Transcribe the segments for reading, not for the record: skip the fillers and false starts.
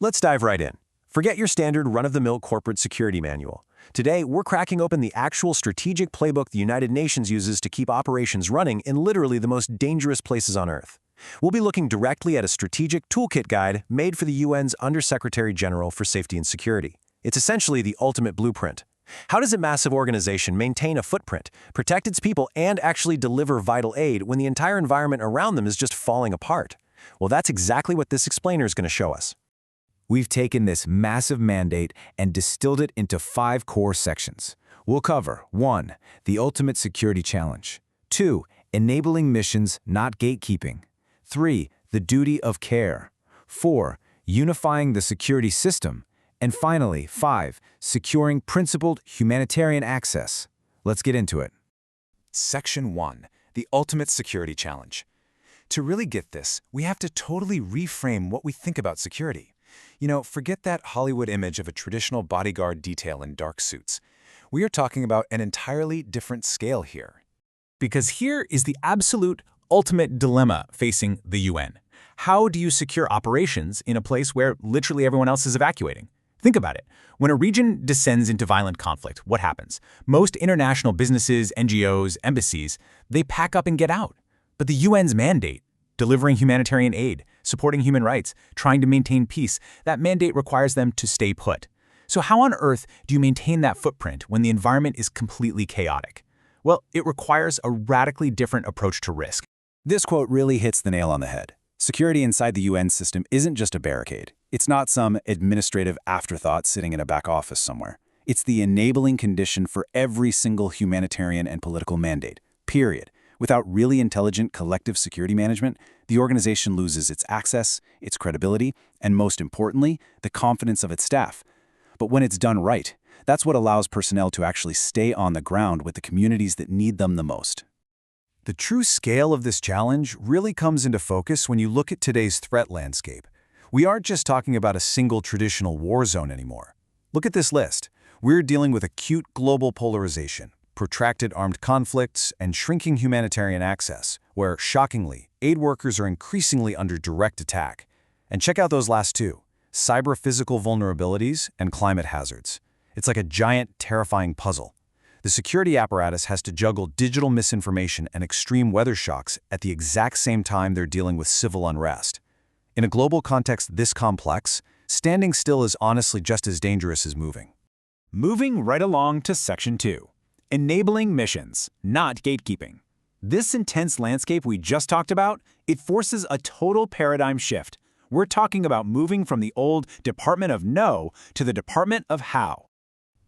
Let's dive right in. Forget your standard run-of-the-mill corporate security manual. Today, we're cracking open the actual strategic playbook the United Nations uses to keep operations running in literally the most dangerous places on Earth. We'll be looking directly at a strategic toolkit guide made for the UN's Under-Secretary General for Safety and Security. It's essentially the ultimate blueprint. How does a massive organization maintain a footprint, protect its people, and actually deliver vital aid when the entire environment around them is just falling apart? Well, that's exactly what this explainer is going to show us. We've taken this massive mandate and distilled it into 5 core sections. We'll cover 1. The ultimate security challenge. 2. Enabling missions, not gatekeeping. 3. The duty of care. 4. Unifying the security system. And finally, 5. Securing principled humanitarian access. Let's get into it. Section 1. The ultimate security challenge. To really get this, we have to totally reframe what we think about security. Forget that Hollywood image of a traditional bodyguard detail in dark suits. We are talking about an entirely different scale here. Because here is the absolute ultimate dilemma facing the UN. How do you secure operations in a place where literally everyone else is evacuating? Think about it. When a region descends into violent conflict, what happens? Most international businesses, NGOs, embassies, they pack up and get out. But the UN's mandate, delivering humanitarian aid, supporting human rights, trying to maintain peace, that mandate requires them to stay put. So how on earth do you maintain that footprint when the environment is completely chaotic? Well, it requires a radically different approach to risk. This quote really hits the nail on the head. Security inside the UN system isn't just a barricade. It's not some administrative afterthought sitting in a back office somewhere. It's the enabling condition for every single humanitarian and political mandate, period. Without really intelligent collective security management, the organization loses its access, its credibility, and most importantly, the confidence of its staff. But when it's done right, that's what allows personnel to actually stay on the ground with the communities that need them the most. The true scale of this challenge really comes into focus when you look at today's threat landscape. We aren't just talking about a single traditional war zone anymore. Look at this list. We're dealing with acute global polarization, protracted armed conflicts, and shrinking humanitarian access, where, shockingly, aid workers are increasingly under direct attack. And check out those last two, cyber-physical vulnerabilities and climate hazards. It's like a giant, terrifying puzzle. The security apparatus has to juggle digital misinformation and extreme weather shocks at the exact same time they're dealing with civil unrest. In a global context this complex, standing still is honestly just as dangerous as moving. Moving right along to Section 2. Enabling missions, not gatekeeping. This intense landscape we just talked about, it forces a total paradigm shift. We're talking about moving from the old Department of No to the Department of How.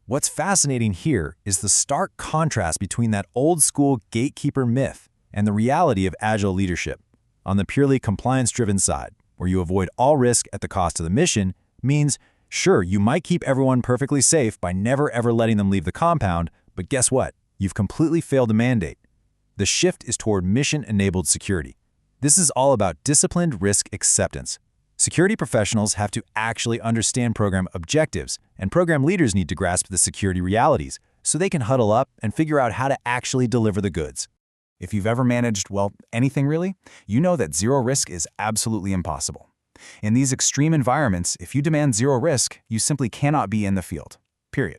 What's fascinating here is the stark contrast between that old-school gatekeeper myth and the reality of agile leadership. On the purely compliance-driven side, where you avoid all risk at the cost of the mission, means, sure, you might keep everyone perfectly safe by never ever letting them leave the compound, but guess what? You've completely failed the mandate. The shift is toward mission-enabled security. This is all about disciplined risk acceptance. Security professionals have to actually understand program objectives, and program leaders need to grasp the security realities so they can huddle up and figure out how to actually deliver the goods. If you've ever managed, well, anything really, you know that zero risk is absolutely impossible. In these extreme environments, if you demand zero risk, you simply cannot be in the field. Period.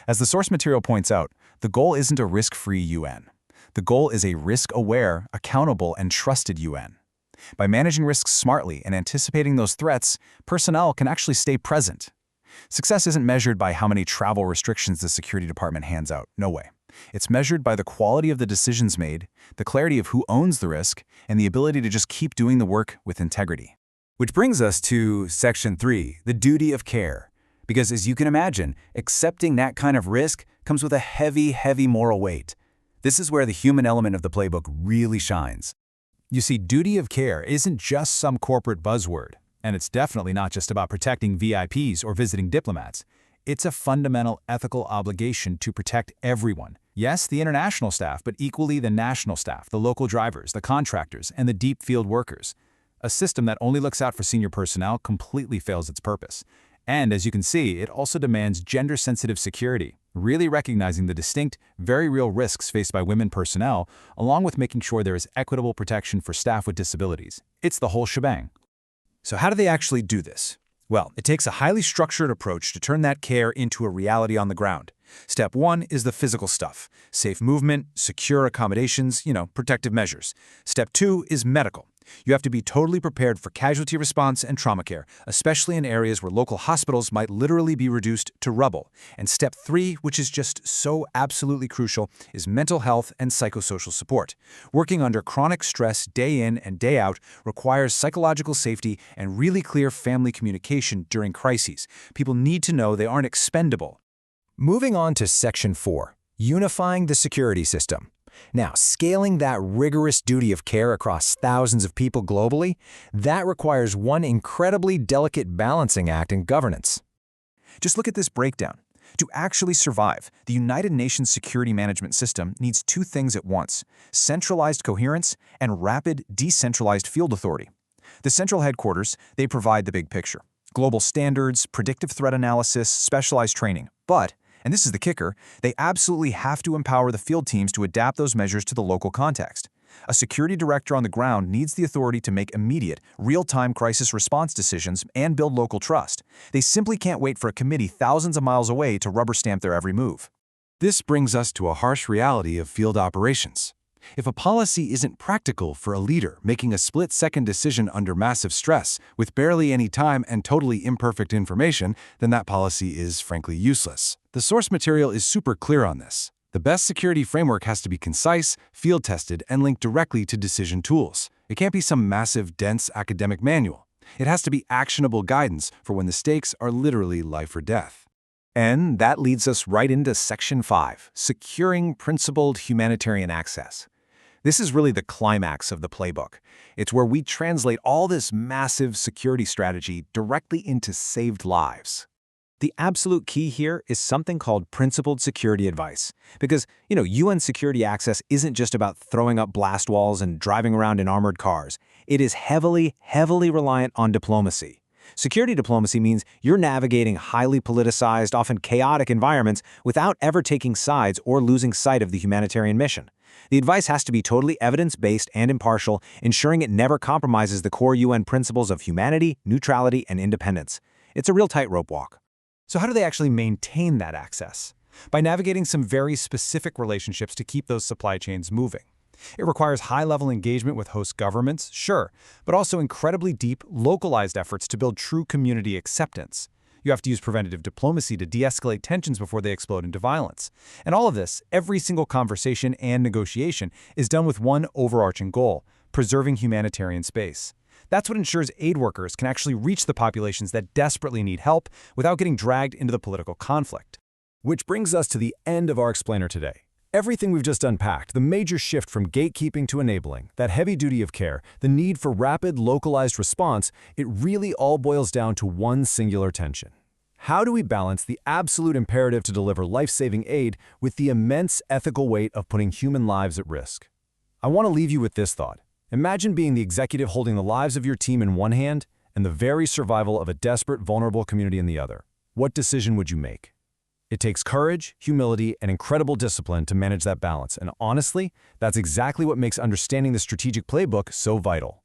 As the source material points out, the goal isn't a risk-free UN. The goal is a risk-aware, accountable, and trusted UN. By managing risks smartly and anticipating those threats, personnel can actually stay present. Success isn't measured by how many travel restrictions the security department hands out. No way. It's measured by the quality of the decisions made, the clarity of who owns the risk, and the ability to just keep doing the work with integrity. Which brings us to Section 3, the duty of care. Because as you can imagine, accepting that kind of risk comes with a heavy, heavy moral weight. This is where the human element of the playbook really shines. You see, duty of care isn't just some corporate buzzword, and it's definitely not just about protecting VIPs or visiting diplomats. It's a fundamental ethical obligation to protect everyone. Yes, the international staff, but equally the national staff, the local drivers, the contractors, and the deep field workers. A system that only looks out for senior personnel completely fails its purpose. And as you can see, it also demands gender-sensitive security, really recognizing the distinct, very real risks faced by women personnel, along with making sure there is equitable protection for staff with disabilities. It's the whole shebang. So how do they actually do this? Well, it takes a highly structured approach to turn that care into a reality on the ground. Step 1 is the physical stuff: safe movement, secure accommodations, protective measures. Step 2 is medical. You have to be totally prepared for casualty response and trauma care, especially in areas where local hospitals might literally be reduced to rubble. And step 3, which is just so absolutely crucial, is mental health and psychosocial support. Working under chronic stress day in and day out requires psychological safety and really clear family communication during crises. People need to know they aren't expendable. Moving on to Section 4, unifying the security system. Now, scaling that rigorous duty of care across thousands of people globally, that requires one incredibly delicate balancing act in governance. Just look at this breakdown. To actually survive, the United Nations Security Management System needs two things at once: centralized coherence and rapid, decentralized field authority. The central headquarters, they provide the big picture: global standards, predictive threat analysis, specialized training. But, and this is the kicker, they absolutely have to empower the field teams to adapt those measures to the local context. A security director on the ground needs the authority to make immediate, real-time crisis response decisions and build local trust. They simply can't wait for a committee thousands of miles away to rubber stamp their every move. This brings us to a harsh reality of field operations. If a policy isn't practical for a leader making a split-second decision under massive stress with barely any time and totally imperfect information, then that policy is frankly useless. The source material is super clear on this. The best security framework has to be concise, field-tested, and linked directly to decision tools. It can't be some massive, dense academic manual. It has to be actionable guidance for when the stakes are literally life or death. And that leads us right into Section 5, securing principled humanitarian access. This is really the climax of the playbook. It's where we translate all this massive security strategy directly into saved lives. The absolute key here is something called principled security advice. Because, UN security access isn't just about throwing up blast walls and driving around in armored cars. It is heavily, heavily reliant on diplomacy. Security diplomacy means you're navigating highly politicized, often chaotic environments without ever taking sides or losing sight of the humanitarian mission. The advice has to be totally evidence-based and impartial, ensuring it never compromises the core UN principles of humanity, neutrality, and independence. It's a real tightrope walk. So how do they actually maintain that access? By navigating some very specific relationships to keep those supply chains moving. It requires high-level engagement with host governments, sure, but also incredibly deep, localized efforts to build true community acceptance. You have to use preventative diplomacy to de-escalate tensions before they explode into violence. And all of this, every single conversation and negotiation, is done with one overarching goal: preserving humanitarian space. That's what ensures aid workers can actually reach the populations that desperately need help without getting dragged into the political conflict. Which brings us to the end of our explainer today. Everything we've just unpacked, the major shift from gatekeeping to enabling, that heavy duty of care, the need for rapid, localized response, it really all boils down to one singular tension. How do we balance the absolute imperative to deliver life-saving aid with the immense ethical weight of putting human lives at risk? I want to leave you with this thought. Imagine being the executive holding the lives of your team in one hand and the very survival of a desperate, vulnerable community in the other. What decision would you make? It takes courage, humility, and incredible discipline to manage that balance, and honestly, that's exactly what makes understanding the strategic playbook so vital.